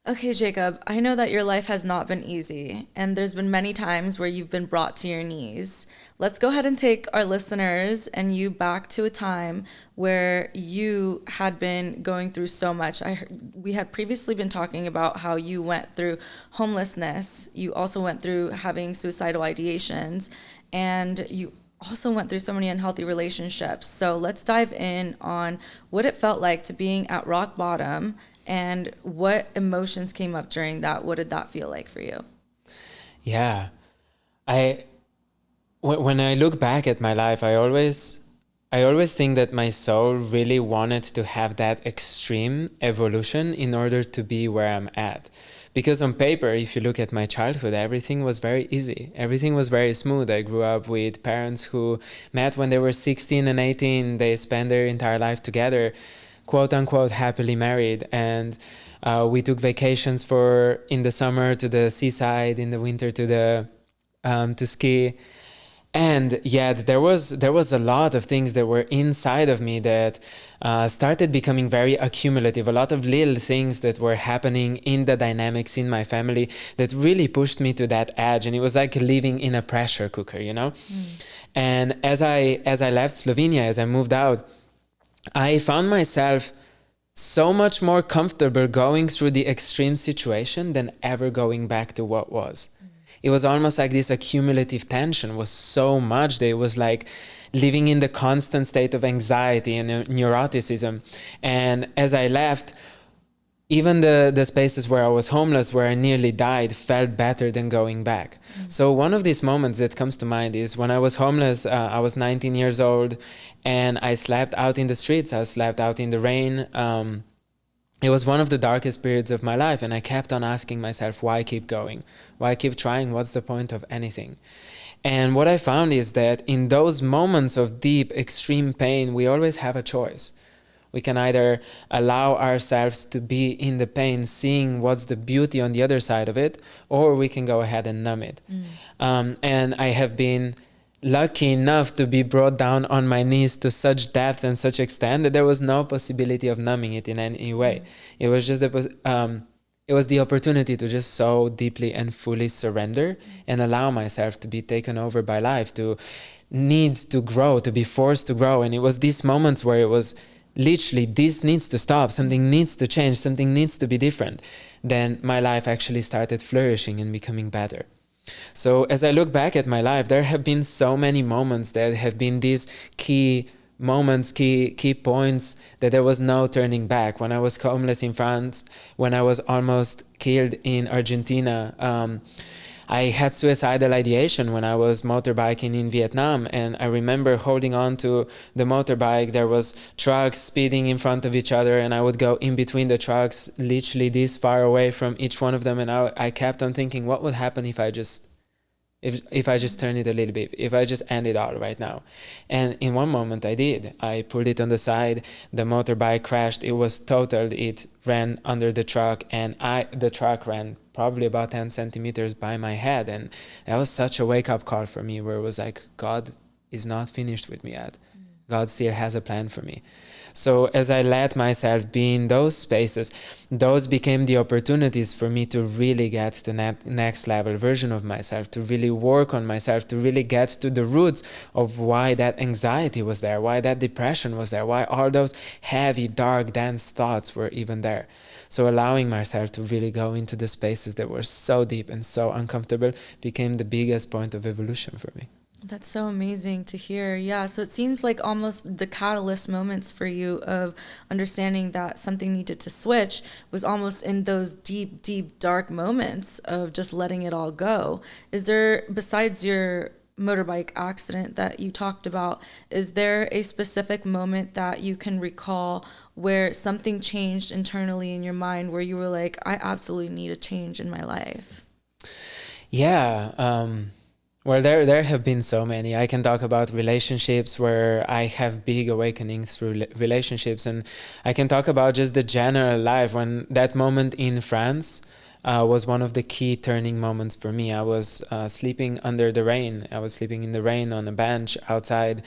Okay, Jacob, I know that your life has not been easy, and there's been many times where you've been brought to your knees. Let's go ahead and take our listeners and you back to a time where you had been going through so much. We had previously been talking about how you went through homelessness. You also went through having suicidal ideations, and you also went through so many unhealthy relationships. So let's dive in on what it felt like to being at rock bottom and what emotions came up during that. What did that feel like for you? Yeah, I when I look back at my life, I always think that my soul really wanted to have that extreme evolution in order to be where I'm at. Because on paper, if you look at my childhood, everything was very easy. Everything was very smooth. I grew up with parents who met when they were 16 and 18. They spent their entire life together, quote unquote, happily married. And we took vacations for in the summer to the seaside, in the winter to ski. And yet there was a lot of things that were inside of me that started becoming very accumulative, a lot of little things that were happening in the dynamics in my family that really pushed me to that edge, and it was like living in a pressure cooker. And as I left Slovenia, as I moved out, I found myself so much more comfortable going through the extreme situation than ever going back to what was. It was almost like this accumulative tension was so much that it was like living in the constant state of anxiety and neuroticism. And as I left, even the spaces where I was homeless, where I nearly died, felt better than going back. So one of these moments that comes to mind is when I was homeless. I was 19 years old, and I slept out in the streets. I slept out in the rain. It was one of the darkest periods of my life, and I kept on asking myself, why keep going? Why keep trying? What's the point of anything? And what I found is that in those moments of deep, extreme pain, we always have a choice. We can either allow ourselves to be in the pain, seeing what's the beauty on the other side of it, or we can go ahead and numb it. And I have been lucky enough to be brought down on my knees to such depth and such extent that there was no possibility of numbing it in any way. It was just it was the opportunity to just so deeply and fully surrender and allow myself to be taken over by life, to need to grow, to be forced to grow. And it was these moments where it was literally, this needs to stop, something needs to change, something needs to be different. Then my life actually started flourishing and becoming better. So as I look back at my life, there have been so many moments that have been these key moments, key points that there was no turning back. When I was homeless in France, when I was almost killed in Argentina, I had suicidal ideation when I was motorbiking in Vietnam, and I remember holding on to the motorbike. There was trucks speeding in front of each other, and I would go in between the trucks, literally this far away from each one of them, and I kept on thinking, what would happen if I just turn it a little bit, if I just end it all right now. And in one moment I did. I pulled it on the side, the motorbike crashed, it was totaled, it ran under the truck, and the truck ran probably about 10 centimeters by my head. And that was such a wake-up call for me, where it was like, God is not finished with me yet. God still has a plan for me. So as I let myself be in those spaces, those became the opportunities for me to really get to the next level version of myself, to really work on myself, to really get to the roots of why that anxiety was there, why that depression was there, why all those heavy, dark, dense thoughts were even there. So allowing myself to really go into the spaces that were so deep and so uncomfortable became the biggest point of evolution for me. That's so amazing to hear. Yeah. So it seems like almost the catalyst moments for you of understanding that something needed to switch was almost in those deep, deep, dark moments of just letting it all go. Is there, besides your motorbike accident that you talked about, is there a specific moment that you can recall where something changed internally in your mind where you were like, I absolutely need a change in my life? Yeah. Well, there have been so many. I can talk about relationships where I have big awakenings through relationships, and I can talk about just the general life when that moment in France was one of the key turning moments for me. I was sleeping under the rain. I was sleeping in the rain on a bench outside,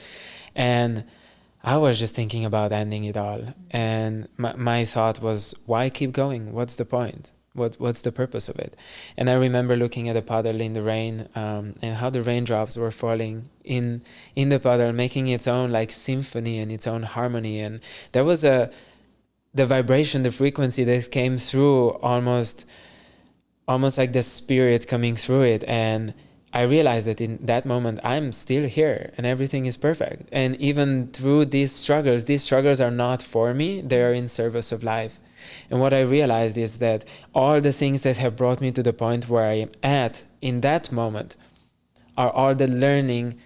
and I was just thinking about ending it all. And my thought was, why keep going? What's the point? What's the purpose of it? And I remember looking at a puddle in the rain, and how the raindrops were falling in the puddle, making its own like symphony and its own harmony. And there was the vibration, the frequency that came through, almost like the spirit coming through it. And I realized that in that moment I'm still here and everything is perfect. And even through these struggles are not for me, they are in service of life. And what I realized is that all the things that have brought me to the point where I am at in that moment are all the learning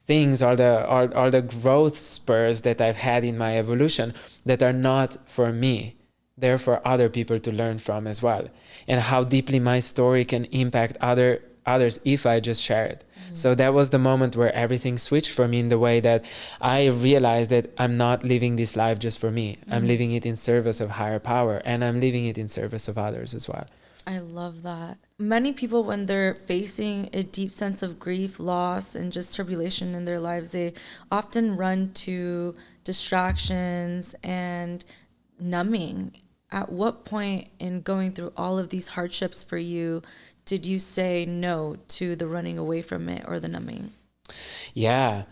things, all the growth spurs that I've had in my evolution that are not for me. They're for other people to learn from as well. And how deeply my story can impact others if I just share it. So that was the moment where everything switched for me, in the way that I realized that I'm not living this life just for me. I'm living it in service of higher power, and I'm living it in service of others as well. I love that. Many people, when they're facing a deep sense of grief, loss, and just tribulation in their lives, they often run to distractions and numbing. At what point in going through all of these hardships for you did you say no to the running away from it or the numbing? Yeah.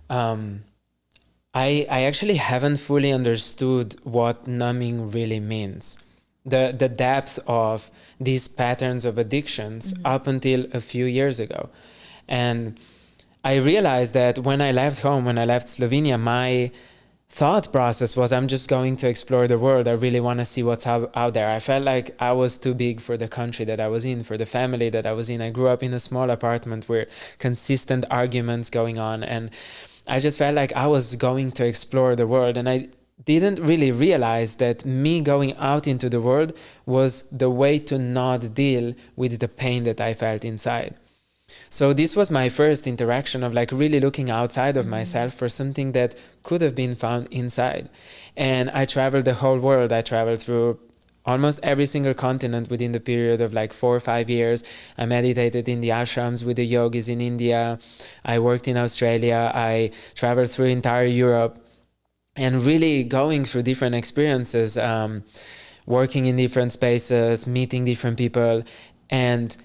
I actually haven't fully understood what numbing really means. The depth of these patterns of addictions up until a few years ago. And I realized that when I left home, when I left Slovenia, my thought process was, I'm just going to explore the world. I really want to see what's out there. I felt like I was too big for the country that I was in, for the family that I was in. I grew up in a small apartment with consistent arguments going on. And I just felt like I was going to explore the world. And I didn't really realize that me going out into the world was the way to not deal with the pain that I felt inside. So this was my first interaction of like really looking outside of myself for something that could have been found inside. And I traveled the whole world. I traveled through almost every single continent within the period of like 4 or 5 years. I meditated in the ashrams with the yogis in India. I worked in Australia. I traveled through entire Europe, and really going through different experiences, working in different spaces, meeting different people. And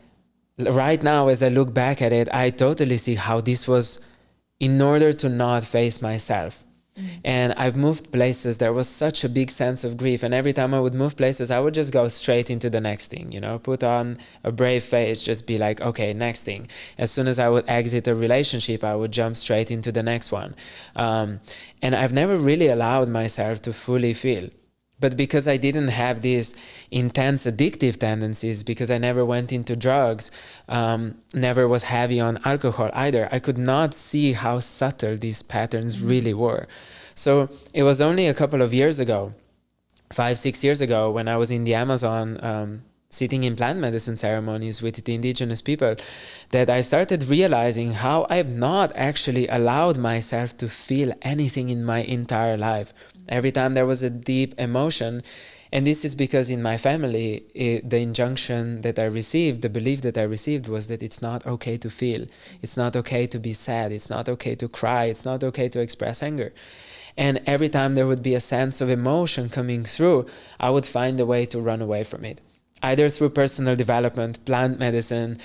right now, as I look back at it, I totally see how this was in order to not face myself. And I've moved places. There was such a big sense of grief. And every time I would move places, I would just go straight into the next thing, put on a brave face, just be like, okay, next thing. As soon as I would exit a relationship, I would jump straight into the next one. And I've never really allowed myself to fully feel. But because I didn't have these intense addictive tendencies, because I never went into drugs, never was heavy on alcohol either, I could not see how subtle these patterns really were. So it was only a couple of years ago, 5-6 years ago, when I was in the Amazon, sitting in plant medicine ceremonies with the indigenous people, that I started realizing how I've not actually allowed myself to feel anything in my entire life. Every time there was a deep emotion, and this is because in my family, the injunction that I received, the belief that I received was that it's not okay to feel. It's not okay to be sad. It's not okay to cry. It's not okay to express anger. And every time there would be a sense of emotion coming through, I would find a way to run away from it. Either through personal development, plant medicine,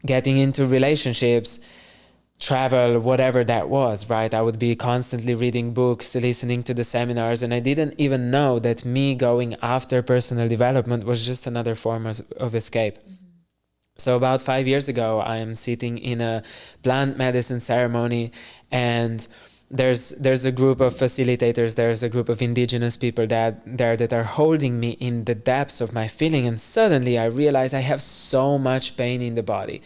getting into relationships, travel, whatever that was, right? I would be constantly reading books, listening to the seminars, and I didn't even know that me going after personal development was just another form of escape. So about 5 years ago, I am sitting in a plant medicine ceremony, and there's a group of facilitators, there's a group of indigenous people that are holding me in the depths of my feeling, and suddenly I realize I have so much pain in the body.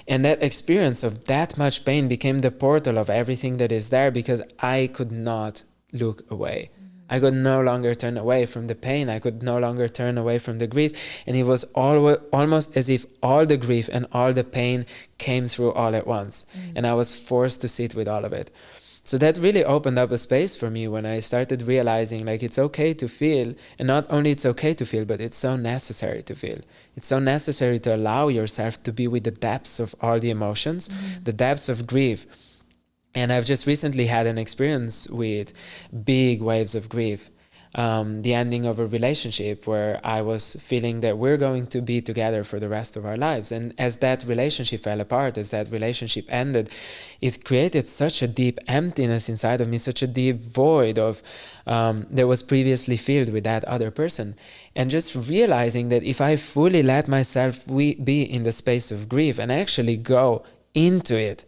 And that experience of that much pain became the portal of everything that is there, because I could not look away. I could no longer turn away from the pain. I could no longer turn away from the grief. And it was almost as if all the grief and all the pain came through all at once. And I was forced to sit with all of it. So that really opened up a space for me when I started realizing like it's okay to feel, and not only it's okay to feel, but it's so necessary to feel. It's so necessary to allow yourself to be with the depths of all the emotions, the depths of grief. And I've just recently had an experience with big waves of grief. the ending of a relationship where I was feeling that we're going to be together for the rest of our lives. And as that relationship fell apart, as that relationship ended, it created such a deep emptiness inside of me, such a deep void of that was previously filled with that other person. And just realizing that if I fully let myself be in the space of grief and actually go into it,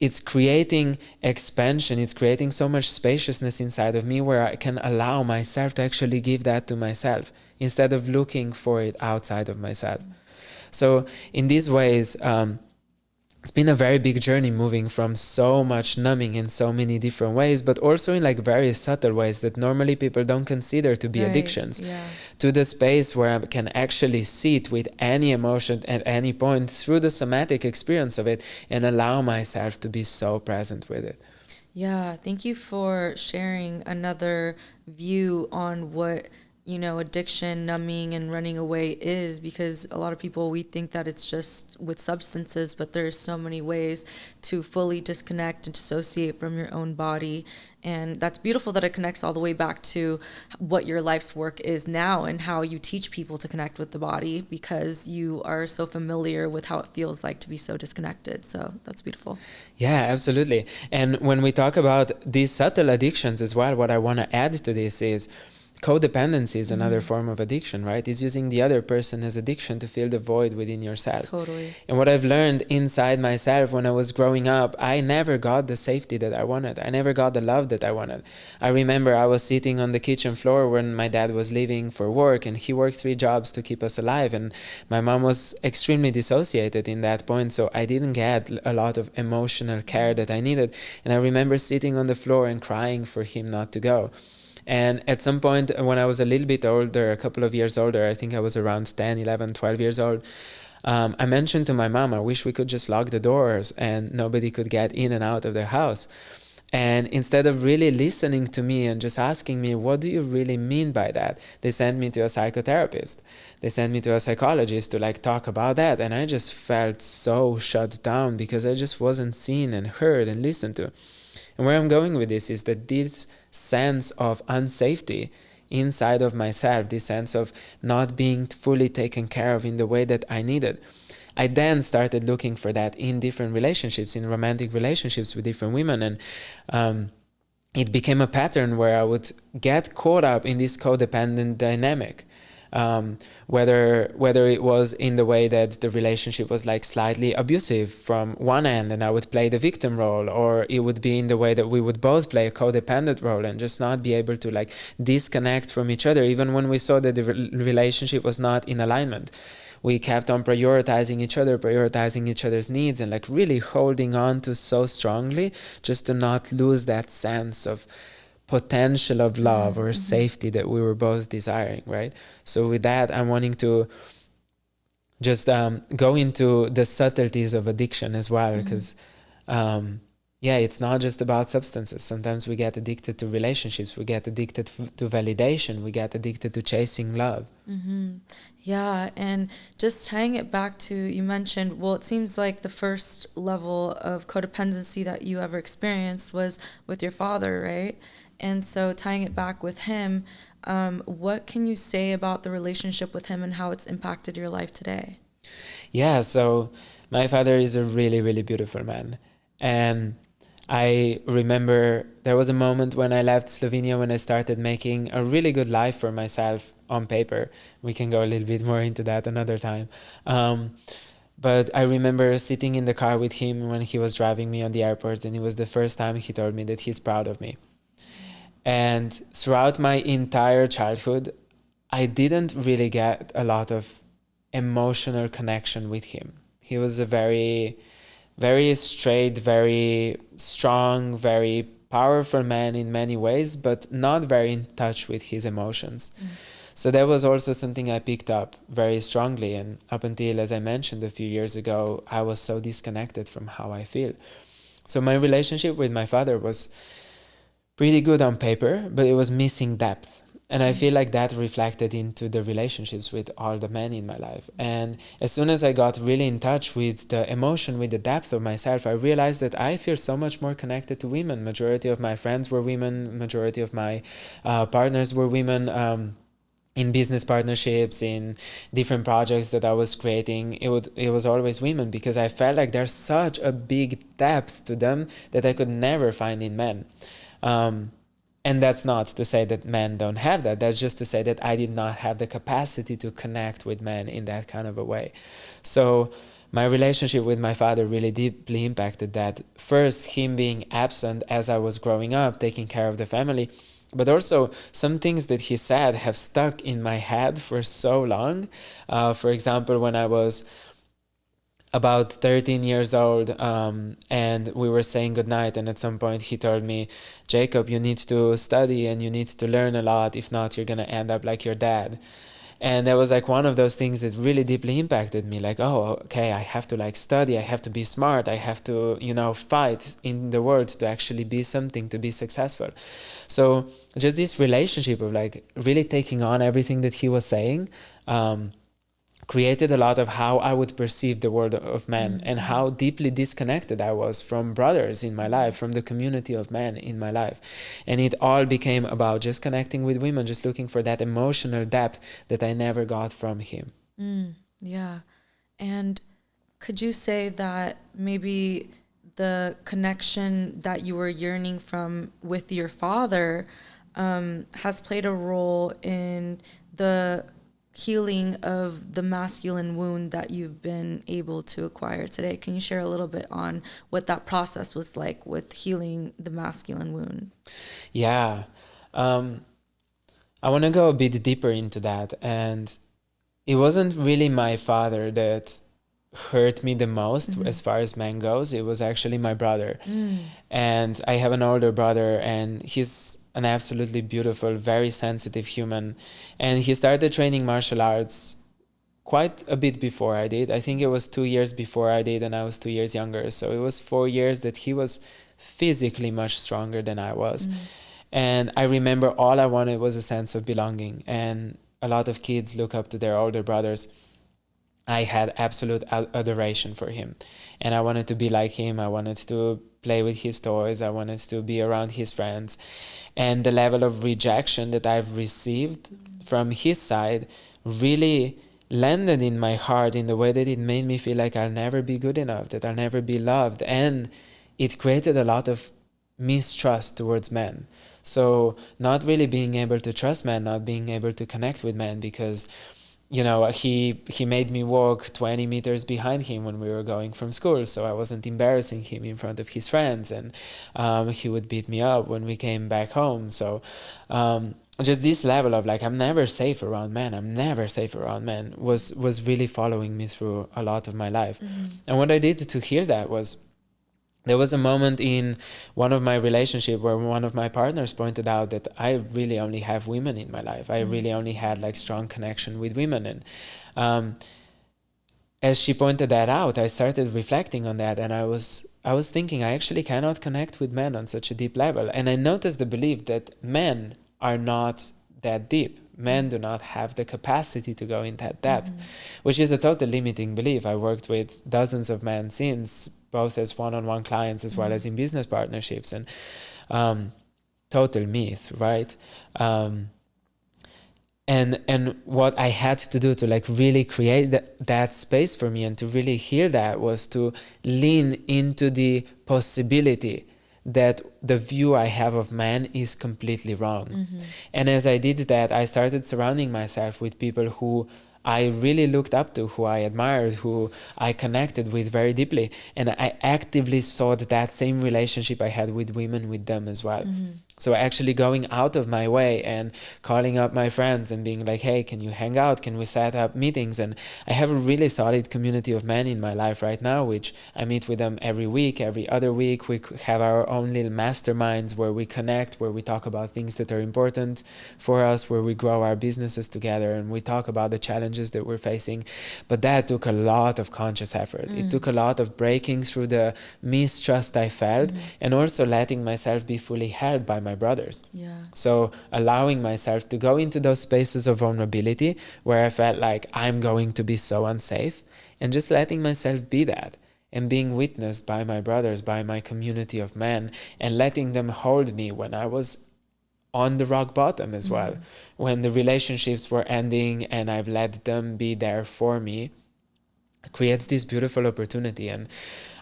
it's creating expansion. It's creating so much spaciousness inside of me where I can allow myself to actually give that to myself instead of looking for it outside of myself. So in these ways, it's been a very big journey moving from so much numbing in so many different ways, but also in like very subtle ways that normally people don't consider to be addictions, to the space where I can actually sit with any emotion at any point through the somatic experience of it and allow myself to be so present with it. Yeah, thank you for sharing another view on what, you know, addiction, numbing, and running away is, because a lot of people, we think that it's just with substances, but there's so many ways to fully disconnect and dissociate from your own body. And that's beautiful that it connects all the way back to what your life's work is now and how you teach people to connect with the body, because you are so familiar with how it feels like to be so disconnected. So that's beautiful. Yeah, absolutely. And when we talk about these subtle addictions as well, what I want to add to this is codependency is another form of addiction, right? It's using the other person as addiction to fill the void within yourself. Totally. And what I've learned inside myself when I was growing up, I never got the safety that I wanted. I never got the love that I wanted. I remember I was sitting on the kitchen floor when my dad was leaving for work, and he worked 3 jobs to keep us alive. And my mom was extremely dissociated in that point. So I didn't get a lot of emotional care that I needed. And I remember sitting on the floor and crying for him not to go. And at some point when I was a little bit older, a couple of years older, I think I was around 10, 11, 12 years old, I mentioned to my mom, I wish we could just lock the doors and nobody could get in and out of their house. And instead of really listening to me and just asking me, what do you really mean by that? They sent me to a psychotherapist. They sent me to a psychologist to like talk about that. And I just felt so shut down because I just wasn't seen and heard and listened to. And where I'm going with this is that this sense of unsafety inside of myself, this sense of not being fully taken care of in the way that I needed, I then started looking for that in different relationships, in romantic relationships with different women. And it became a pattern where I would get caught up in this codependent dynamic. Whether it was in the way that the relationship was like slightly abusive from one end and I would play the victim role, or it would be in the way that we would both play a codependent role and just not be able to like disconnect from each other, even when we saw that the relationship was not in alignment. We kept on prioritizing each other's needs, and like really holding on to so strongly just to not lose that sense of potential of love or safety that we were both desiring, right? So with that, I'm wanting to just go into the subtleties of addiction as well, because it's not just about substances. Sometimes we get addicted to relationships, we get addicted to validation, we get addicted to chasing love. Yeah, and just tying it back to, you mentioned, well, it seems like the first level of codependency that you ever experienced was with your father, right? And so tying it back with him, what can you say about the relationship with him and how it's impacted your life today? Yeah, so my father is a really, really beautiful man. And I remember there was a moment when I left Slovenia when I started making a really good life for myself on paper. We can go a little bit more into that another time. But I remember sitting in the car with him when he was driving me on the airport, and it was the first time he told me that he's proud of me. And throughout my entire childhood, I didn't really get a lot of emotional connection with him. He was a very, very straight, very strong, very powerful man in many ways, but not very in touch with his emotions. So that was also something I picked up very strongly. And up until, as I mentioned a few years ago, I was so disconnected from how I feel. So my relationship with my father was pretty good on paper, but it was missing depth. And I feel like that reflected into the relationships with all the men in my life. And as soon as I got really in touch with the emotion, with the depth of myself, I realized that I feel so much more connected to women. Majority of my friends were women. Majority of my partners were women. In business partnerships, in different projects that I was creating, it was always women, because I felt like there's such a big depth to them that I could never find in men. And that's not to say that men don't have that. That's just to say that I did not have the capacity to connect with men in that kind of a way. So my relationship with my father really deeply impacted that. First, him being absent as I was growing up, taking care of the family, but also some things that he said have stuck in my head for so long. For example, when I was about 13 years old, and we were saying goodnight, and at some point he told me, Jacob, you need to study and you need to learn a lot. If not, you're going to end up like your dad. And that was like one of those things that really deeply impacted me. Like, oh, okay, I have to like study, I have to be smart, I have to, fight in the world to actually be something, to be successful. So just this relationship of like really taking on everything that he was saying, created a lot of how I would perceive the world of men, and how deeply disconnected I was from brothers in my life, from the community of men in my life. And it all became about just connecting with women, just looking for that emotional depth that I never got from him. Yeah. And could you say that maybe the connection that you were yearning from with your father has played a role in the healing of the masculine wound that you've been able to acquire today? Can you share a little bit on what that process was like with healing the masculine wound? Yeah. I want to go a bit deeper into that. And it wasn't really my father that hurt me the most as far as man goes. It was actually my brother. And I have an older brother, and he's an absolutely beautiful, very sensitive human. And he started training martial arts quite a bit before I did. I think it was 2 years before I did, and I was 2 years younger. So it was 4 years that he was physically much stronger than I was. And I remember all I wanted was a sense of belonging. And a lot of kids look up to their older brothers. I had absolute adoration for him. And I wanted to be like him. I wanted to play with his toys. I wanted to be around his friends. And the level of rejection that I've received from his side really landed in my heart in the way that it made me feel like I'll never be good enough, that I'll never be loved. And it created a lot of mistrust towards men. So not really being able to trust men, not being able to connect with men, because he made me walk 20 meters behind him when we were going from school, so I wasn't embarrassing him in front of his friends, and he would beat me up when we came back home. So just this level of like, I'm never safe around men was really following me through a lot of my life. And what I did to heal that was, there was a moment in one of my relationships where one of my partners pointed out that I really only have women in my life. I really only had like strong connection with women. And as she pointed that out, I started reflecting on that, and I was thinking, I actually cannot connect with men on such a deep level. And I noticed the belief that men are not that deep. Men do not have the capacity to go in that depth, which is a total limiting belief. I worked with dozens of men since, both as one-on-one clients as well as in business partnerships, and total myth, right? And what I had to do to like really create that space for me and to really hear that was to lean into the possibility that the view I have of man is completely wrong. And as I did that, I started surrounding myself with people who I really looked up to, who I admired, who I connected with very deeply. And I actively sought that same relationship I had with women with them as well. So actually going out of my way and calling up my friends and being like, hey, can you hang out? Can we set up meetings? And I have a really solid community of men in my life right now, which I meet with them every week, every other week. We have our own little masterminds where we connect, where we talk about things that are important for us, where we grow our businesses together, and we talk about the challenges that we're facing. But that took a lot of conscious effort. It took a lot of breaking through the mistrust I felt, and also letting myself be fully held by my brothers. Yeah. So allowing myself to go into those spaces of vulnerability where I felt like I'm going to be so unsafe, and just letting myself be that, and being witnessed by my brothers, by my community of men, and letting them hold me when I was on the rock bottom as well, when the relationships were ending, and I've let them be there for me, creates this beautiful opportunity. And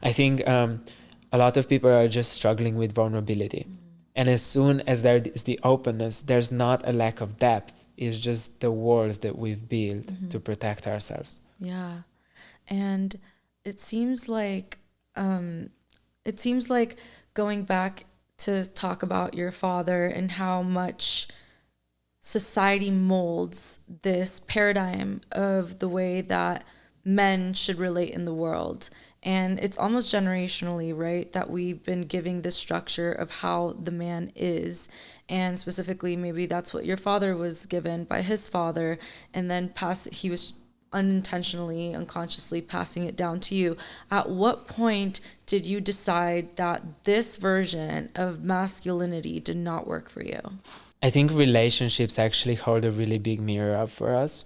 I think a lot of people are just struggling with vulnerability. And as soon as there is the openness, there's not a lack of depth. It's just the walls that we've built to protect ourselves. Yeah. And it seems like going back to talk about your father and how much society molds this paradigm of the way that men should relate in the world. And it's almost generationally, right, that we've been giving this structure of how the man is. And specifically, maybe that's what your father was given by his father, and then he was unintentionally, unconsciously passing it down to you. At what point did you decide that this version of masculinity did not work for you? I think relationships actually hold a really big mirror up for us.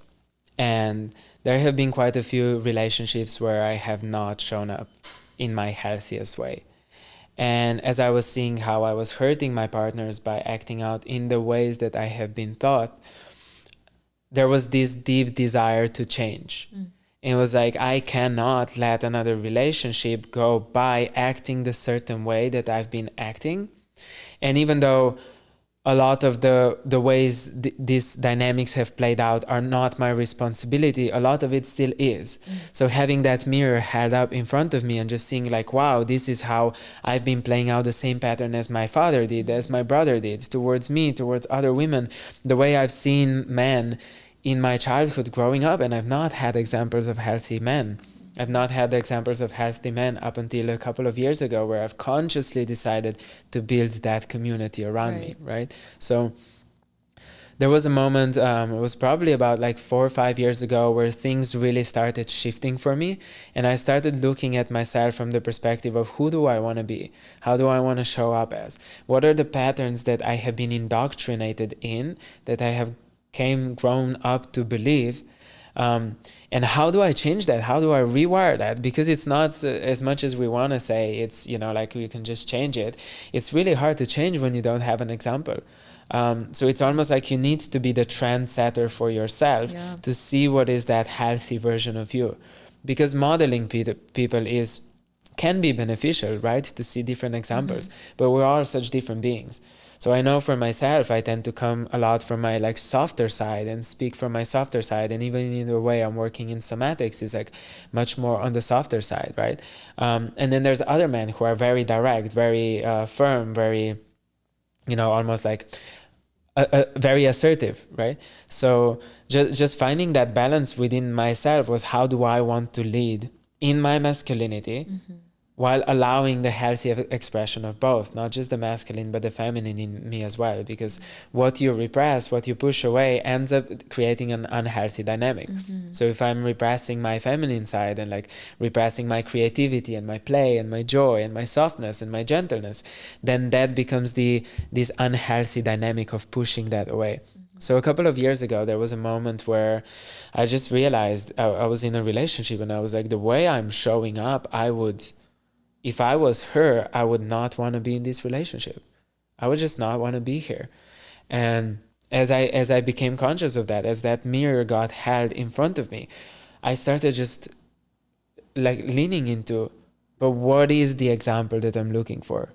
And there have been quite a few relationships where I have not shown up in my healthiest way. And as I was seeing how I was hurting my partners by acting out in the ways that I have been taught, there was this deep desire to change. It was like, I cannot let another relationship go by acting the certain way that I've been acting. And even though a lot of the ways these dynamics have played out are not my responsibility, a lot of it still is. So having that mirror held up in front of me and just seeing like, wow, this is how I've been playing out the same pattern as my father did, as my brother did, towards me, towards other women, the way I've seen men in my childhood growing up. And I've not had examples of healthy men. I've not had examples of healthy men up until a couple of years ago, where I've consciously decided to build that community around me, right? So there was a moment, it was probably about like 4 or 5 years ago, where things really started shifting for me. And I started looking at myself from the perspective of, who do I want to be? How do I want to show up as? What are the patterns that I have been indoctrinated in, that I have grown up to believe? And how do I change that? How do I rewire that? Because it's not as much as we want to say it's, like we can just change it. It's really hard to change when you don't have an example. So it's almost like you need to be the trendsetter for yourself to see what is that healthy version of you. Because modeling people can be beneficial, right? To see different examples. But we're all such different beings. So I know for myself, I tend to come a lot from my like softer side and speak from my softer side. And even in the way I'm working in somatics is like much more on the softer side, right? And then there's other men who are very direct, very firm, very, almost like very assertive, right? So just finding that balance within myself was, how do I want to lead in my masculinity? While allowing the healthy expression of both, not just the masculine, but the feminine in me as well. Because what you repress, what you push away, ends up creating an unhealthy dynamic. So if I'm repressing my feminine side and like repressing my creativity and my play and my joy and my softness and my gentleness, then that becomes this unhealthy dynamic of pushing that away. So a couple of years ago, there was a moment where I just realized I was in a relationship, and I was like, the way I'm showing up, if I was her, I would not want to be in this relationship. I would just not want to be here. And as I became conscious of that, as that mirror got held in front of me, I started just like leaning into, but what is the example that I'm looking for?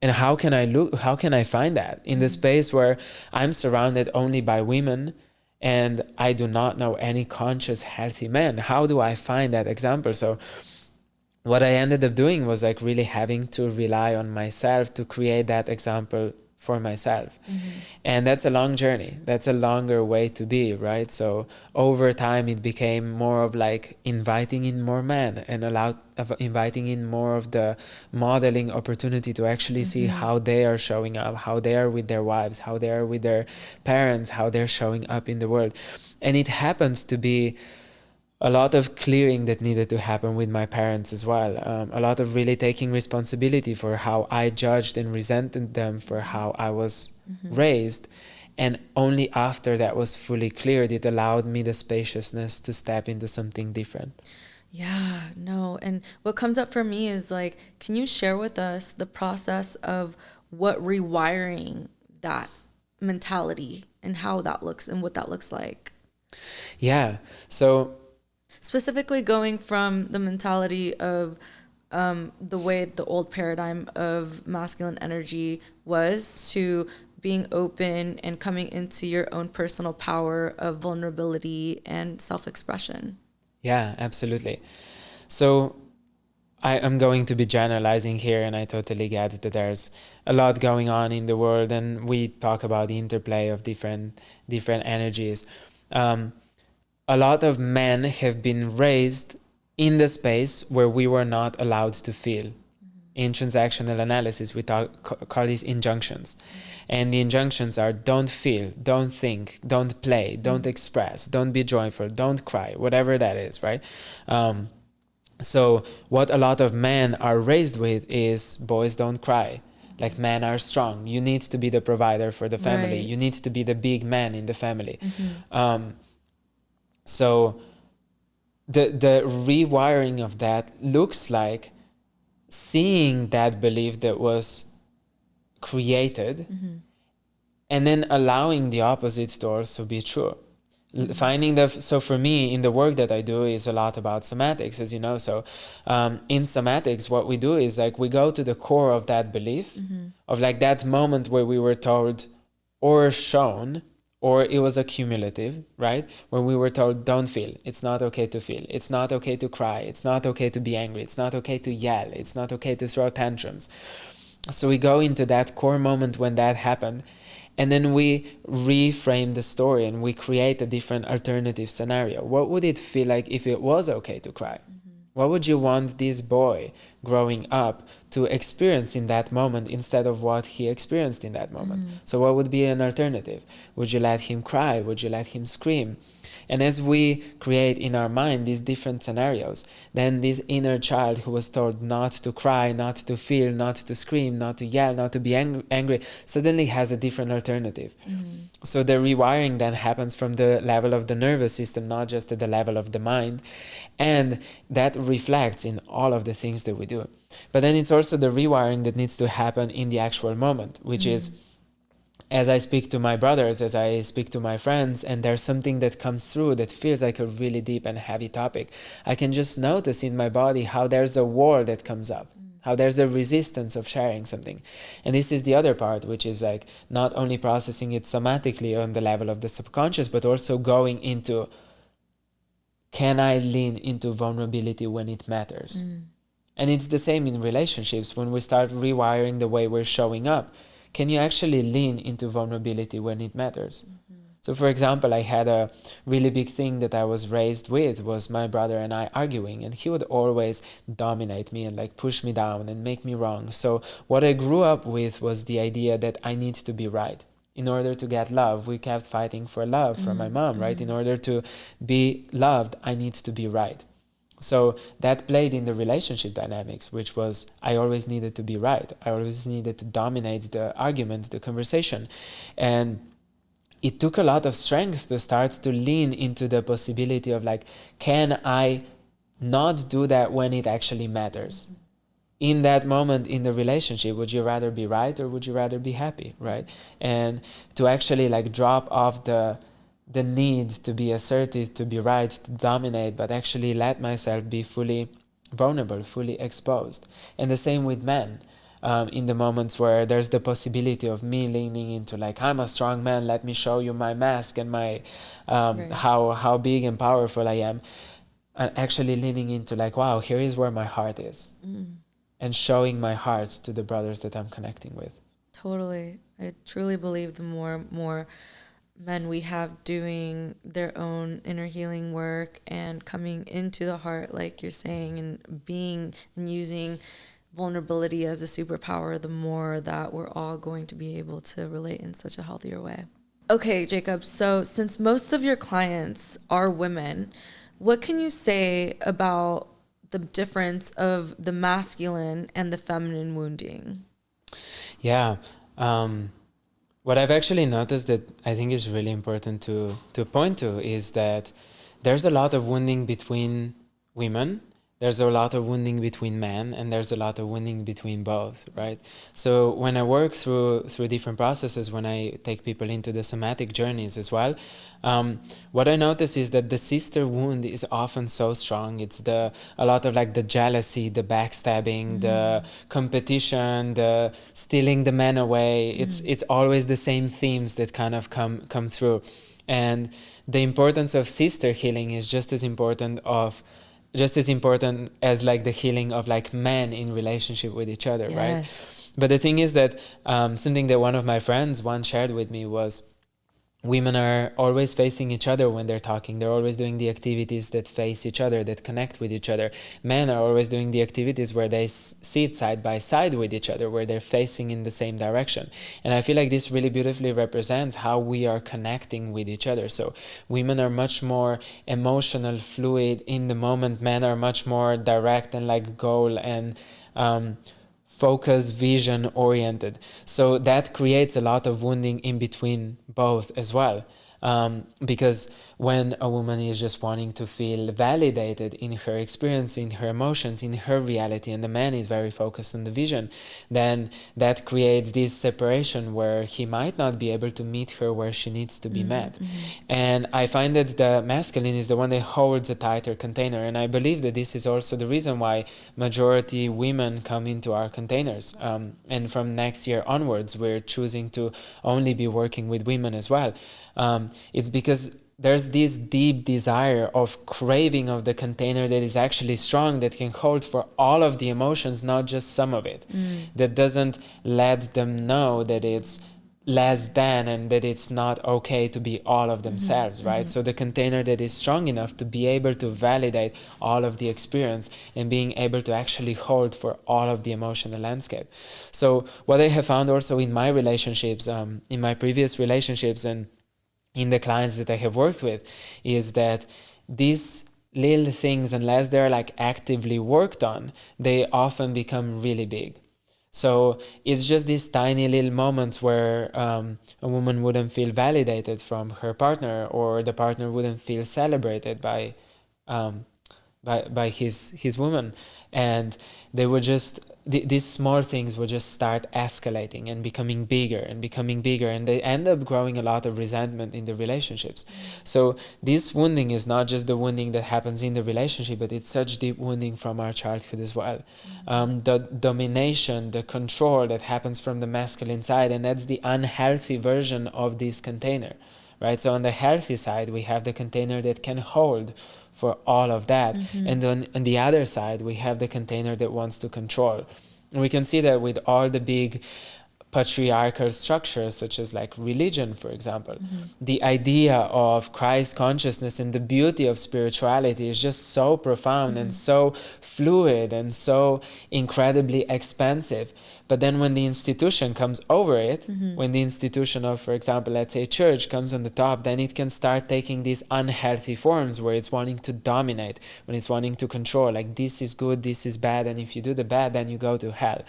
And how can I find that in the space where I'm surrounded only by women and I do not know any conscious, healthy men? How do I find that example? So what I ended up doing was like really having to rely on myself to create that example for myself. And that's a long journey. That's a longer way to be, right? So over time, it became more of like inviting in more men and inviting in more of the modeling opportunity to actually see how they are showing up, how they are with their wives, how they are with their parents, how they're showing up in the world. And it happens to be a lot of clearing that needed to happen with my parents as well. A lot of really taking responsibility for how I judged and resented them for how I was raised. And only after that was fully cleared, it allowed me the spaciousness to step into something different. Yeah, no. And what comes up for me is like, can you share with us the process of what rewiring that mentality and how that looks and what that looks like? Yeah. So Specifically, going from the mentality of the way the old paradigm of masculine energy was to being open and coming into your own personal power of vulnerability and self-expression. yeah, absolutely. So I am going to be generalizing here, and I totally get that there's a lot going on in the world, and we talk about the interplay of different energies. Um, a lot of men have been raised in the space where we were not allowed to feel. In transactional analysis, we call these injunctions. And the injunctions are: don't feel, don't think, don't play, don't express, don't be joyful, don't cry, whatever that is, right? So what a lot of men are raised with is boys don't cry. Like, men are strong. You need to be the provider for the family. Right. You need to be the big man in the family. So the rewiring of that looks like seeing that belief that was created and then allowing the opposite to also be true. Finding so for me, in the work that I do, is a lot about somatics, as you know. So in somatics, what we do is like we go to the core of that belief, of like that moment where we were told or shown, or it was accumulative, right? When we were told, don't feel, it's not okay to feel, it's not okay to cry, it's not okay to be angry, it's not okay to yell, it's not okay to throw tantrums. So we go into that core moment when that happened, and then we reframe the story and we create a different alternative scenario. What would it feel like if it was okay to cry? What would you want this boy growing up to experience in that moment instead of what he experienced in that moment? So what would be an alternative? Would you let him cry? Would you let him scream? And as we create in our mind these different scenarios, then this inner child who was told not to cry, not to feel, not to scream, not to yell, not to be angry, suddenly has a different alternative. So the rewiring then happens from the level of the nervous system, not just at the level of the mind. And that reflects in all of the things that we do. But then it's also the rewiring that needs to happen in the actual moment, which is, as I speak to my brothers, as I speak to my friends, and there's something that comes through that feels like a really deep and heavy topic, I can just notice in my body how there's a wall that comes up, how there's a resistance of sharing something. And this is the other part, which is like not only processing it somatically on the level of the subconscious, but also going into, can I lean into vulnerability when it matters? And it's the same in relationships. When we start rewiring the way we're showing up, can you actually lean into vulnerability when it matters? So for example, I had a really big thing that I was raised with, was my brother and I arguing, and he would always dominate me and like push me down and make me wrong. So what I grew up with was the idea that I need to be right. In order to get love, we kept fighting for love from my mom, right? In order to be loved, I need to be right. So that played in the relationship dynamics, which was I always needed to be right. I always needed to dominate the argument, the conversation. And it took a lot of strength to start to lean into the possibility of like, can I not do that when it actually matters? In that moment in the relationship, would you rather be right or would you rather be happy, right? And to actually like drop off the need to be assertive, to be right, to dominate, but actually let myself be fully vulnerable, fully exposed. And the same with men. In the moments where there's the possibility of me leaning into like, I'm a strong man, let me show you my mask and my Right. how big and powerful I am, and actually leaning into like, wow, here is where my heart is, and showing my heart to the brothers that I'm connecting with. Totally. I truly believe the more men we have doing their own inner healing work and coming into the heart, like you're saying, and being and using vulnerability as a superpower, the more that we're all going to be able to relate in such a healthier way. Okay, Jacob, so since most of your clients are women, What can you say about the difference of the masculine and the feminine wounding? Yeah. What I've actually noticed that I think is really important to point to is that there's a lot of wounding between women, there's a lot of wounding between men, and there's a lot of wounding between both, right? So when I work through different processes, when I take people into the somatic journeys as well, what I notice is that the sister wound is often so strong. It's a lot of like the jealousy, the backstabbing, the competition, the stealing the man away. It's always the same themes that kind of come through, and the importance of sister healing is just as important as like the healing of like men in relationship with each other, Yes. right? But the thing is that something that one of my friends once shared with me was women are always facing each other when they're talking. They're always doing the activities that face each other, that connect with each other. Men are always doing the activities where they sit side by side with each other, where they're facing in the same direction. And I feel like this really beautifully represents how we are connecting with each other. So women are much more emotional, fluid in the moment. Men are much more direct and like goal and focus, vision oriented. So that creates a lot of wounding in between both as well. Because when a woman is just wanting to feel validated in her experience, in her emotions, in her reality, and the man is very focused on the vision, then that creates this separation where he might not be able to meet her where she needs to be met. And I find that the masculine is the one that holds a tighter container. And I believe that this is also the reason why majority women come into our containers. And from next year onwards, we're choosing to only be working with women as well. It's because there's this deep desire of craving of the container that is actually strong, that can hold for all of the emotions, not just some of it, that doesn't let them know that it's less than and that it's not okay to be all of themselves, right? So the container that is strong enough to be able to validate all of the experience and being able to actually hold for all of the emotional landscape. So what I have found also in my relationships, in my previous relationships and in the clients that I have worked with, is that these little things, unless they're like actively worked on, they often become really big. So it's just these tiny little moments where a woman wouldn't feel validated from her partner, or the partner wouldn't feel celebrated by his woman, and they would just these small things would just start escalating and becoming bigger, and they end up growing a lot of resentment in the relationships. So this wounding is not just the wounding that happens in the relationship, but it's such deep wounding from our childhood as well. The domination, the control that happens from the masculine side, and that's the unhealthy version of this container, right? So on the healthy side, we have the container that can hold for all of that. And then on the other side, we have the container that wants to control. And we can see that with all the big patriarchal structures, such as like religion, for example. The idea of Christ consciousness and the beauty of spirituality is just so profound and so fluid and so incredibly expansive. But then when the institution comes over it, when the institution of, for example, let's say church comes on the top, then it can start taking these unhealthy forms where it's wanting to dominate, when it's wanting to control, like this is good, this is bad, and if you do the bad, then you go to hell.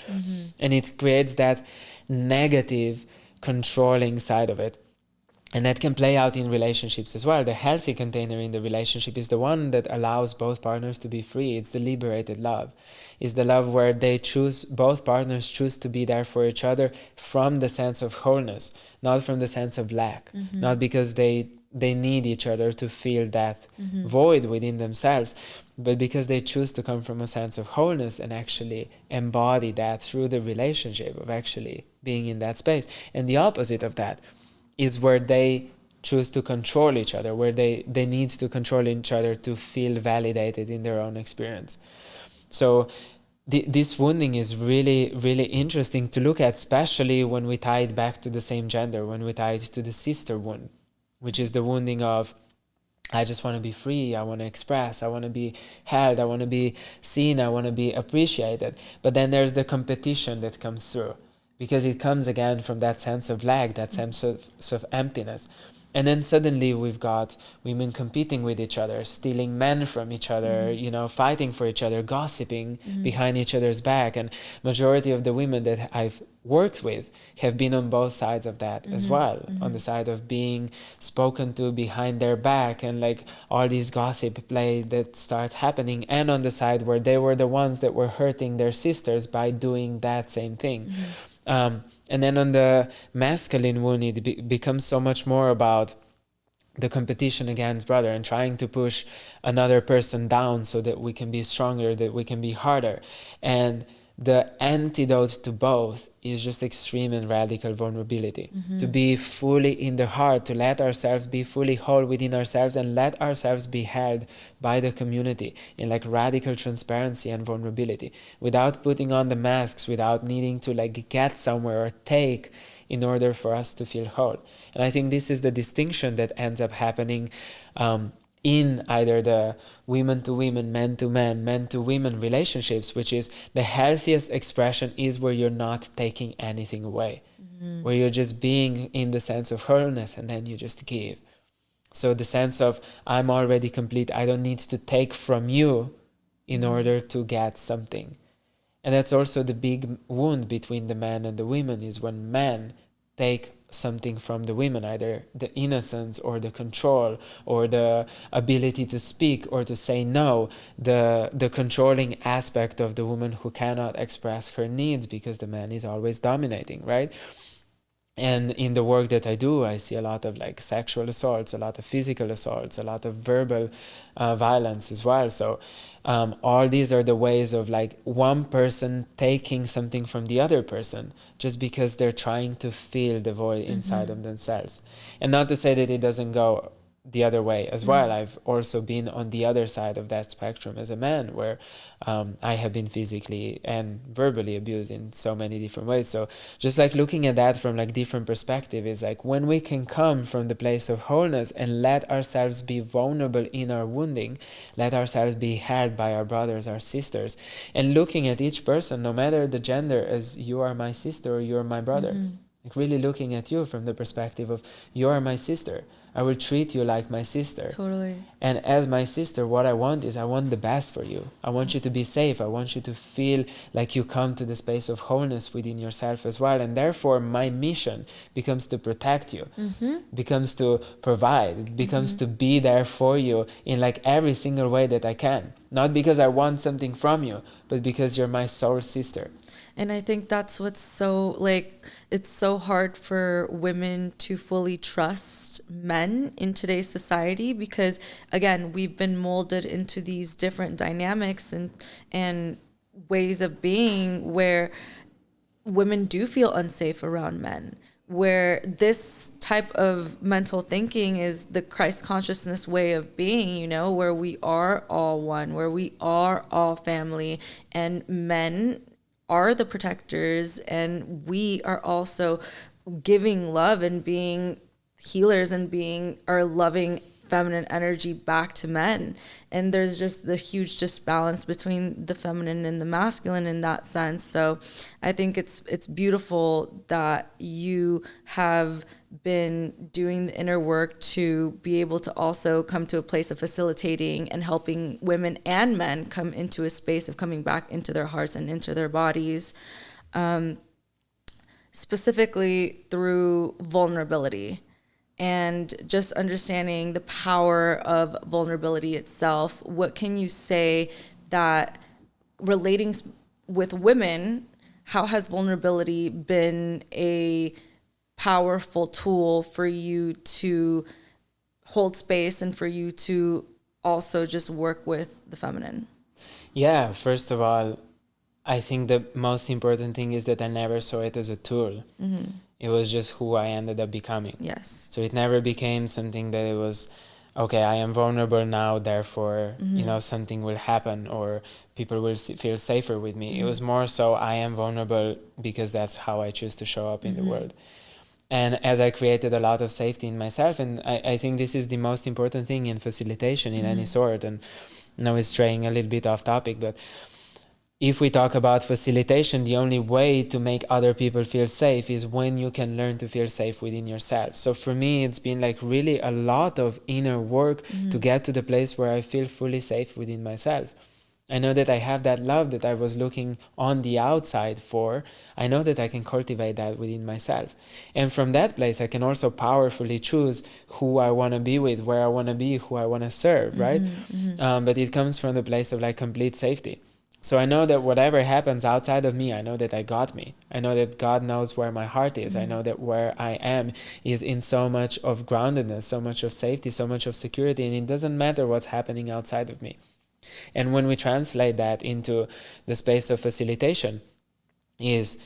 And it creates that negative controlling side of it. And that can play out in relationships as well. The healthy container in the relationship is the one that allows both partners to be free. It's the liberated love. It's the love where both partners choose to be there for each other from the sense of wholeness, not from the sense of lack, not because they need each other to fill that void within themselves, but because they choose to come from a sense of wholeness and actually embody that through the relationship of actually being in that space. And the opposite of that is where they choose to control each other, where they need to control each other to feel validated in their own experience. So this wounding is really, really interesting to look at, especially when we tie it back to the same gender, when we tie it to the sister wound, which is the wounding of, I just want to be free, I want to express, I want to be held, I want to be seen, I want to be appreciated. But then there's the competition that comes through, because it comes again from that sense of lack, that sense of emptiness. And then suddenly we've got women competing with each other, stealing men from each other, you know, fighting for each other, gossiping behind each other's back. And majority of the women that I've worked with have been on both sides of that as well, on the side of being spoken to behind their back and like all these gossip play that starts happening, and on the side where they were the ones that were hurting their sisters by doing that same thing. And then on the masculine wound, it becomes so much more about the competition against brother and trying to push another person down so that we can be stronger, that we can be harder. And the antidote to both is just extreme and radical vulnerability. To be fully in the heart, to let ourselves be fully whole within ourselves and let ourselves be held by the community in like radical transparency and vulnerability, without putting on the masks, without needing to like get somewhere or take in order for us to feel whole. And I think this is the distinction that ends up happening in either the women to women, men to men, men to women relationships, which is the healthiest expression is where you're not taking anything away, where you're just being in the sense of wholeness and then you just give. So the sense of I'm already complete, I don't need to take from you in order to get something. And that's also the big wound between the men and the women, is when men take something from the women, either the innocence or the control or the ability to speak or to say no, the controlling aspect of the woman who cannot express her needs because the man is always dominating, right? And in the work that I do, I see a lot of like sexual assaults, a lot of physical assaults, a lot of verbal violence as well. So all these are the ways of like one person taking something from the other person just because they're trying to fill the void inside of themselves. And not to say that it doesn't go the other way as well. I've also been on the other side of that spectrum as a man, where I have been physically and verbally abused in so many different ways. So just like looking at that from like different perspective is like when we can come from the place of wholeness and let ourselves be vulnerable in our wounding, let ourselves be held by our brothers, our sisters, and looking at each person, no matter the gender, as you are my sister or you're my brother. Like really looking at you from the perspective of you are my sister. I will treat you like my sister. Totally. And as my sister, what I want is I want the best for you. I want you to be safe. I want you to feel like you come to the space of wholeness within yourself as well. And therefore, my mission becomes to protect you, becomes to provide, it becomes to be there for you in like every single way that I can. Not because I want something from you, but because you're my soul sister. And I think that's what's so like, it's so hard for women to fully trust men in today's society because, again, we've been molded into these different dynamics and ways of being where women do feel unsafe around men, where this type of mental thinking is the Christ consciousness way of being, you know, where we are all one, where we are all family, and men are the protectors, and we are also giving love and being healers and being our loving feminine energy back to men. And there's just the huge disbalance between the feminine and the masculine in that sense. So I think it's beautiful that you have been doing the inner work to be able to also come to a place of facilitating and helping women and men come into a space of coming back into their hearts and into their bodies, specifically through vulnerability. And just understanding the power of vulnerability itself. What can you say that relating with women, how has vulnerability been a powerful tool for you to hold space and for you to also just work with the feminine? Yeah, first of all, I think the most important thing is that I never saw it as a tool. It was just who I ended up becoming. Yes. So it never became something that it was, okay, I am vulnerable now, therefore, you know, something will happen or people will feel safer with me. It was more so I am vulnerable because that's how I choose to show up in the world. And as I created a lot of safety in myself, and I think this is the most important thing in facilitation in any sort, and now it's straying a little bit off topic, but if we talk about facilitation, the only way to make other people feel safe is when you can learn to feel safe within yourself. So for me, it's been like really a lot of inner work to get to the place where I feel fully safe within myself. I know that I have that love that I was looking on the outside for. I know that I can cultivate that within myself. And from that place, I can also powerfully choose who I want to be with, where I want to be, who I want to serve, right? But it comes from the place of like complete safety. So I know that whatever happens outside of me, I know that I got me. I know that God knows where my heart is. I know that where I am is in so much of groundedness, so much of safety, so much of security, and it doesn't matter what's happening outside of me. And when we translate that into the space of facilitation, is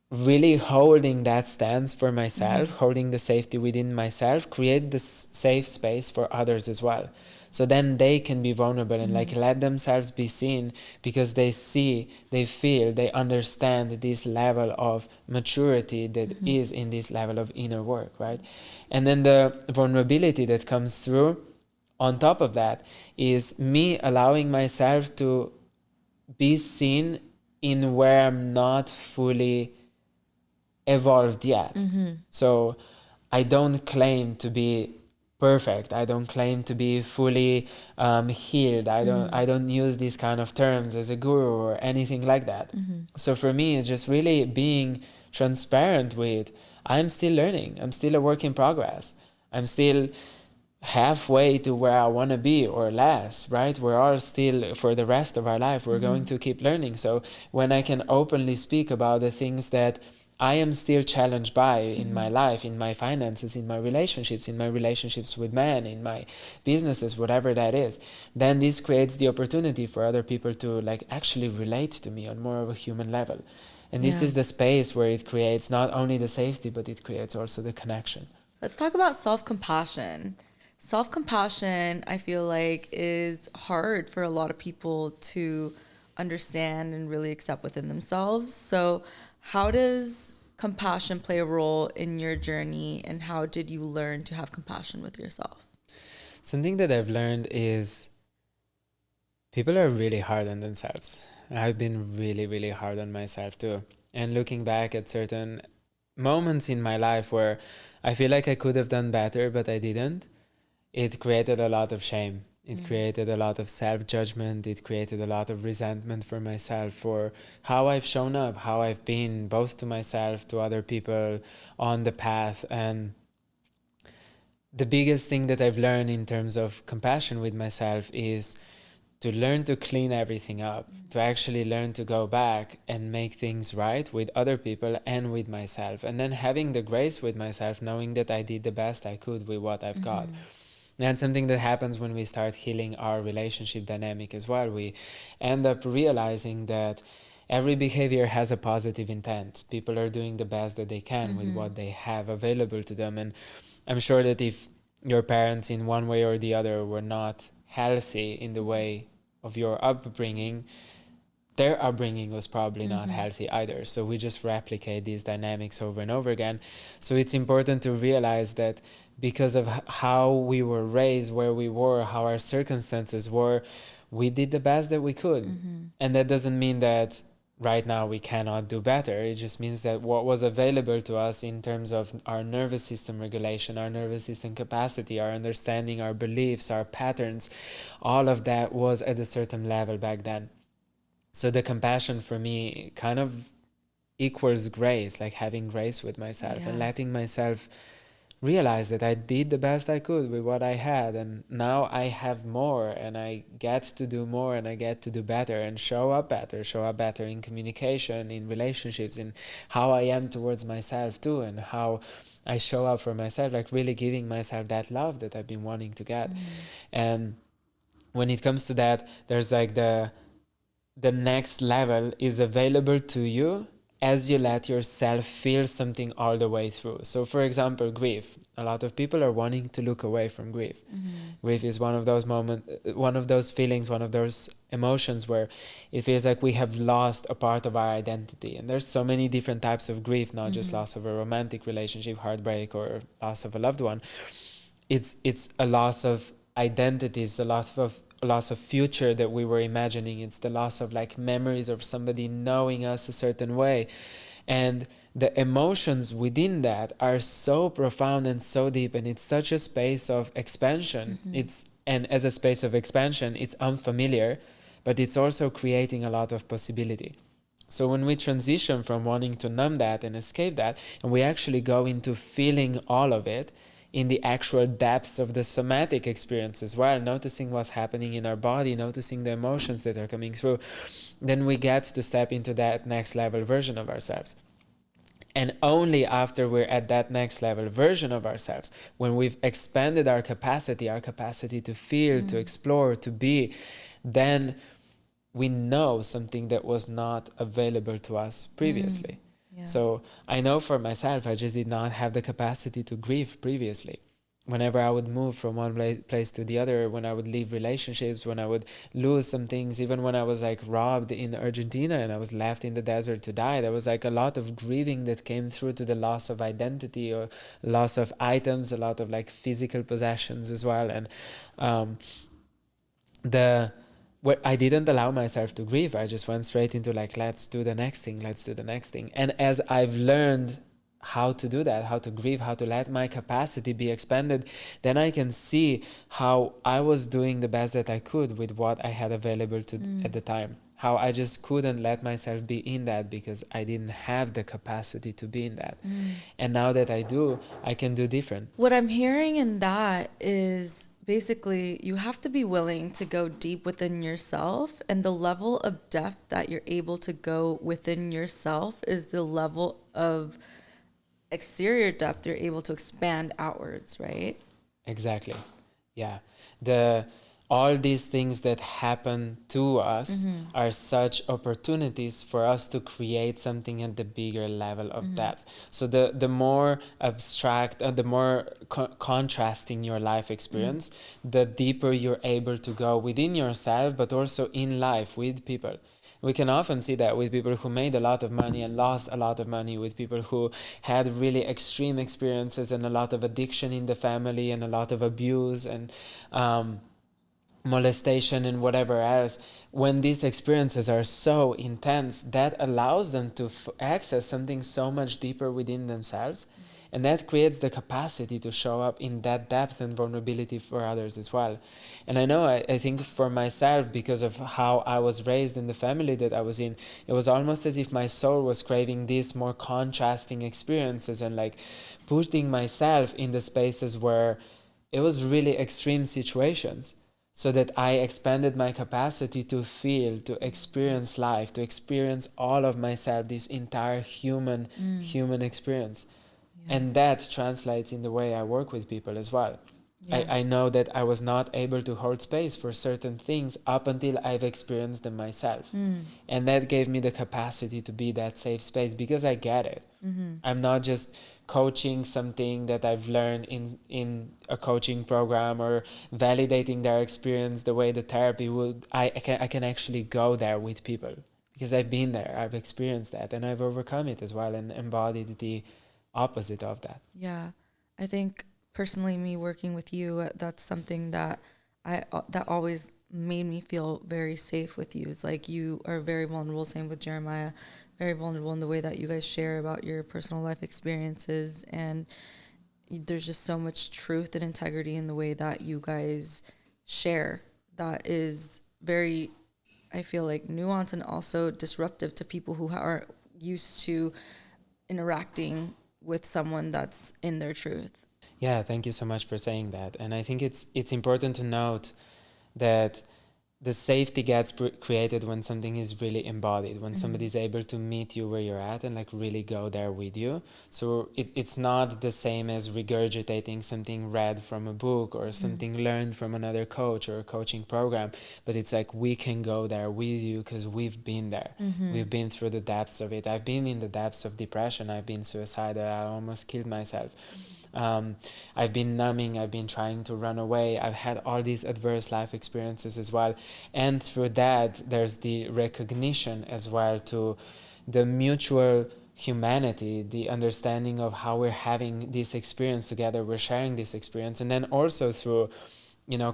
really holding that stance for myself, holding the safety within myself, create this safe space for others as well. So then they can be vulnerable and like let themselves be seen, because they see, they feel, they understand this level of maturity that is in this level of inner work, right? And then the vulnerability that comes through on top of that is me allowing myself to be seen in where I'm not fully evolved yet. So I don't claim to be perfect. I don't claim to be fully healed. I don't use these kind of terms as a guru or anything like that. So for me, it's just really being transparent with, I'm still learning. I'm still a work in progress. I'm still halfway to where I want to be or less, right? We're all still, for the rest of our life, we're going to keep learning. So when I can openly speak about the things that I am still challenged by in my life, in my finances, in my relationships with men, in my businesses, whatever that is, then this creates the opportunity for other people to like actually relate to me on more of a human level. And this is the space where it creates not only the safety, but it creates also the connection. Let's talk about self-compassion. Self-compassion, I feel like, is hard for a lot of people to understand and really accept within themselves. So how does compassion play a role in your journey, and how did you learn to have compassion with yourself? Something that I've learned is people are really hard on themselves. I've been really, really hard on myself too. And looking back at certain moments in my life where I feel like I could have done better, but I didn't, it created a lot of shame. It created a lot of self-judgment. It created a lot of resentment for myself for how I've shown up, how I've been, both to myself, to other people on the path. And the biggest thing that I've learned in terms of compassion with myself is to learn to clean everything up, to actually learn to go back and make things right with other people and with myself. And then having the grace with myself, knowing that I did the best I could with what I've got. And something that happens when we start healing our relationship dynamic as well. We end up realizing that every behavior has a positive intent. People are doing the best that they can with what they have available to them. And I'm sure that if your parents in one way or the other were not healthy in the way of your upbringing, their upbringing was probably not healthy either. So we just replicate these dynamics over and over again. So it's important to realize that because of how we were raised, where we were, how our circumstances were, we did the best that we could. And that doesn't mean that right now we cannot do better. It just means that what was available to us in terms of our nervous system regulation, our nervous system capacity, our understanding, our beliefs, our patterns, all of that was at a certain level back then. So the compassion for me kind of equals grace, like having grace with myself and letting myself realize that I did the best I could with what I had, and now I have more and I get to do more and I get to do better and show up better in communication, in relationships, in how I am towards myself too, and how I show up for myself, like really giving myself that love that I've been wanting to get. And when it comes to that, there's like the next level is available to you as you let yourself feel something all the way through. So for example, grief. A lot of people are wanting to look away from grief. Grief is one of those moments, one of those feelings, one of those emotions where it feels like we have lost a part of our identity. And there's so many different types of grief, not just loss of a romantic relationship, heartbreak, or loss of a loved one. It's a loss of identities, a loss of future that we were imagining. It's the loss of like memories of somebody knowing us a certain way. And the emotions within that are so profound and so deep, and it's such a space of expansion. And as a space of expansion, it's unfamiliar, but it's also creating a lot of possibility. So when we transition from wanting to numb that and escape that, and we actually go into feeling all of it in the actual depths of the somatic experience as well, noticing what's happening in our body, noticing the emotions that are coming through, then we get to step into that next level version of ourselves. And only after we're at that next level version of ourselves, when we've expanded our capacity to feel, to explore, to be, then we know something that was not available to us previously. Yeah. So I know for myself, I just did not have the capacity to grieve previously. Whenever I would move from one place to the other, when I would leave relationships, when I would lose some things, even when I was like robbed in Argentina and I was left in the desert to die, there was like a lot of grieving that came through to the loss of identity or loss of items, a lot of like physical possessions as well. And I didn't allow myself to grieve. I just went straight into like, let's do the next thing. And as I've learned how to do that, how to grieve, how to let my capacity be expanded, then I can see how I was doing the best that I could with what I had available at the time. How I just couldn't let myself be in that because I didn't have the capacity to be in that. And now that I do, I can do different. What I'm hearing in that is basically you have to be willing to go deep within yourself, and the level of depth that you're able to go within yourself is the level of exterior depth you're able to expand outwards, right? Exactly. Yeah. All these things that happen to us are such opportunities for us to create something at the bigger level of depth. So the more abstract, the more contrasting your life experience, the deeper you're able to go within yourself, but also in life with people. We can often see that with people who made a lot of money and lost a lot of money, with people who had really extreme experiences and a lot of addiction in the family and a lot of abuse and molestation and whatever else. When these experiences are so intense, that allows them to access something so much deeper within themselves. And that creates the capacity to show up in that depth and vulnerability for others as well. And I know, I think for myself, because of how I was raised in the family that I was in, it was almost as if my soul was craving these more contrasting experiences and like putting myself in the spaces where it was really extreme situations, so that I expanded my capacity to feel, to experience life, to experience all of myself, this entire human experience. Yeah. And that translates in the way I work with people as well. Yeah. I know that I was not able to hold space for certain things up until I've experienced them myself. And that gave me the capacity to be that safe space because I get it. I'm not just coaching something that I've learned in a coaching program or validating their experience the way the therapy would. I can actually go there with people because I've been there, I've experienced that, and I've overcome it as well and embodied the opposite of that. Yeah, I think personally, me working with you, that's something that that always made me feel very safe with you. It's like you are very vulnerable. Same with Jeremiah, very vulnerable in the way that you guys share about your personal life experiences, and there's just so much truth and integrity in the way that you guys share that is very, I feel like, nuanced and also disruptive to people who are used to interacting with someone that's in their truth. Yeah, thank you so much for saying that. And I think it's important to note that the safety gets created when something is really embodied, when somebody is able to meet you where you're at and like really go there with you. So it's not the same as regurgitating something read from a book or something learned from another coach or a coaching program, but it's like we can go there with you because we've been there. We've been through the depths of it. I've been in the depths of depression. I've been suicidal. I almost killed myself. I've been numbing, I've been trying to run away, I've had all these adverse life experiences as well, and through that there's the recognition as well to the mutual humanity, the understanding of how we're having this experience together, we're sharing this experience, and then also through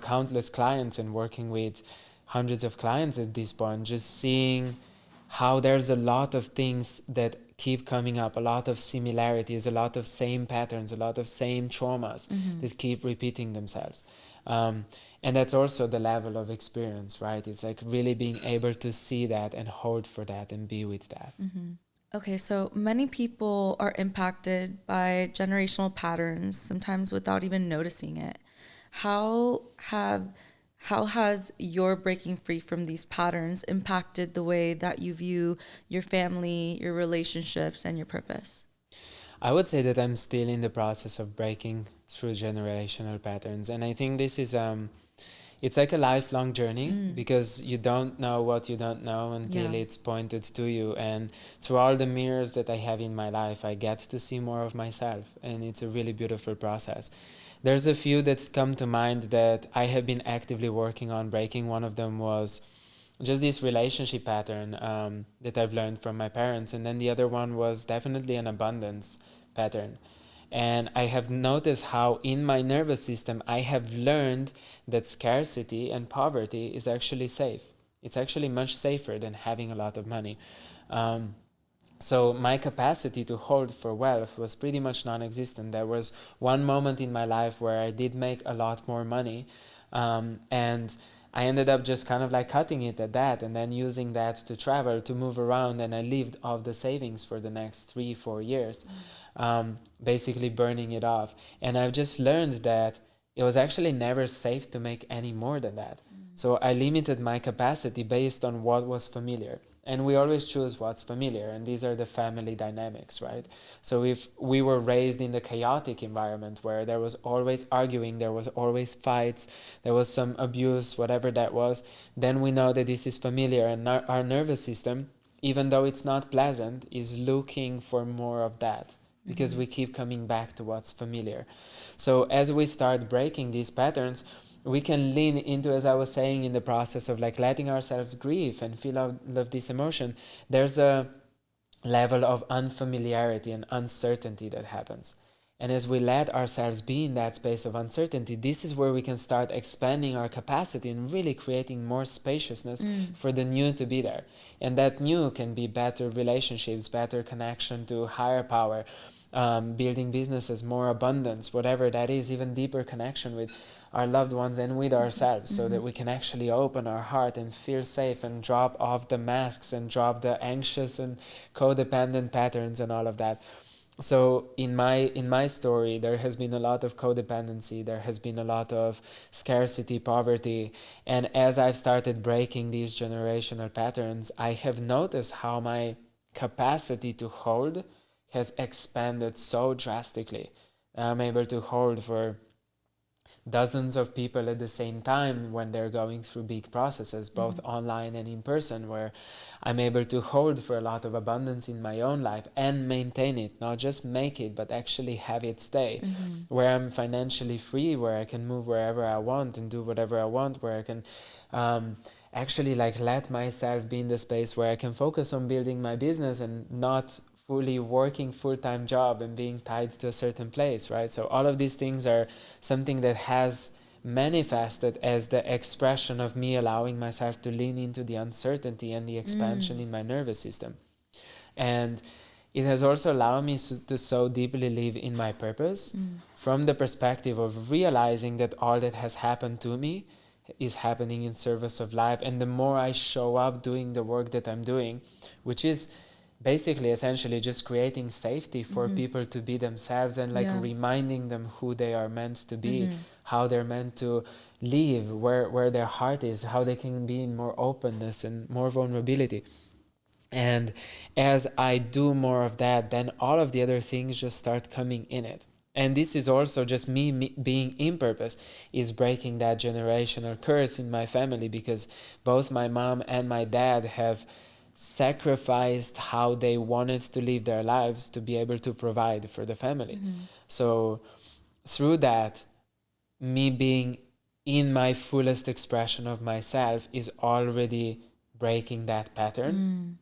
countless clients and working with hundreds of clients at this point, just seeing how there's a lot of things that keep coming up, a lot of similarities, a lot of same patterns, a lot of same traumas that keep repeating themselves. And that's also the level of experience, right? It's like really being able to see that and hold for that and be with that. Okay, so many people are impacted by generational patterns, sometimes without even noticing it. How have how has your breaking free from these patterns impacted the way that you view your family, your relationships, and your purpose? I would say that I'm still in the process of breaking through generational patterns, and I think this is it's like a lifelong journey because you don't know what you don't know until Yeah. it's pointed to you. And through all the mirrors that I have in my life, I get to see more of myself, and it's a really beautiful process. There's a few that come to mind that I have been actively working on breaking. One of them was just this relationship pattern that I've learned from my parents, and then the other one was definitely an abundance pattern. And I have noticed how in my nervous system I have learned that scarcity and poverty is actually safe. It's actually much safer than having a lot of money. So my capacity to hold for wealth was pretty much non-existent. There was one moment in my life where I did make a lot more money, and I ended up just kind of like cutting it at that, and then using that to travel, to move around, and I lived off the savings for the next 3-4 years, basically burning it off. And I've just learned that it was actually never safe to make any more than that. So I limited my capacity based on what was familiar. And we always choose what's familiar, and these are the family dynamics, right? So if we were raised in the chaotic environment where there was always arguing, there was always fights, there was some abuse, whatever that was, then we know that this is familiar, and our nervous system, even though it's not pleasant, is looking for more of that because we keep coming back to what's familiar. So as we start breaking these patterns, we can lean into, as I was saying, in the process of like letting ourselves grieve and feel all of this emotion. There's a level of unfamiliarity and uncertainty that happens. And as we let ourselves be in that space of uncertainty, this is where we can start expanding our capacity and really creating more spaciousness for the new to be there. And that new can be better relationships, better connection to higher power, building businesses, more abundance, whatever that is, even deeper connection with our loved ones and with ourselves, so that we can actually open our heart and feel safe and drop off the masks and drop the anxious and codependent patterns and all of that. So in my story, there has been a lot of codependency, there has been a lot of scarcity, poverty, and as I've started breaking these generational patterns, I have noticed how my capacity to hold has expanded so drastically. I'm able to hold for dozens of people at the same time when they're going through big processes, both online and in person, where I'm able to hold for a lot of abundance in my own life and maintain it, not just make it, but actually have it stay, where I'm financially free, where I can move wherever I want and do whatever I want, where I can actually like let myself be in the space where I can focus on building my business and not fully working full-time job and being tied to a certain place, right? So all of these things are something that has manifested as the expression of me allowing myself to lean into the uncertainty and the expansion in my nervous system. And it has also allowed me to so deeply live in my purpose from the perspective of realizing that all that has happened to me is happening in service of life. And the more I show up doing the work that I'm doing, which is basically essentially just creating safety for people to be themselves and like reminding them who they are meant to be, how they're meant to live, where their heart is, how they can be in more openness and more vulnerability. And as I do more of that, then all of the other things just start coming in it. And this is also just me being in purpose, is breaking that generational curse in my family, because both my mom and my dad have sacrificed how they wanted to live their lives to be able to provide for the family. So through that, me being in my fullest expression of myself is already breaking that pattern.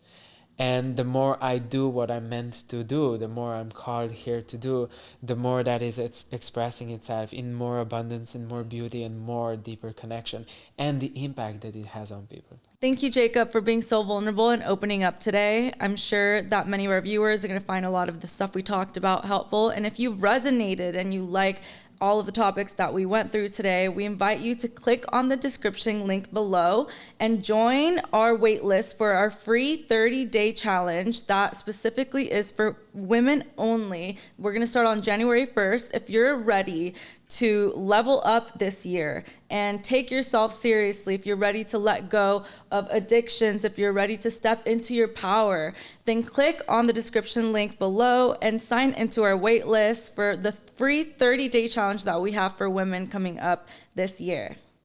And the more I do what I'm meant to do, the more I'm called here to do, the more that is it's expressing itself in more abundance and more beauty and more deeper connection, and the impact that it has on people. Thank you, Jacob, for being so vulnerable and opening up today. I'm sure that many of our viewers are going to find a lot of the stuff we talked about helpful. And if you've resonated and you like all of the topics that we went through today, we invite you to click on the description link below and join our wait list for our free 30-day challenge that specifically is for women only. We're going to start on January 1st. If you're ready to level up this year and take yourself seriously, if you're ready to let go of addictions, if you're ready to step into your power, then click on the description link below and sign into our wait list for the free 30-day challenge that we have for women coming up this year.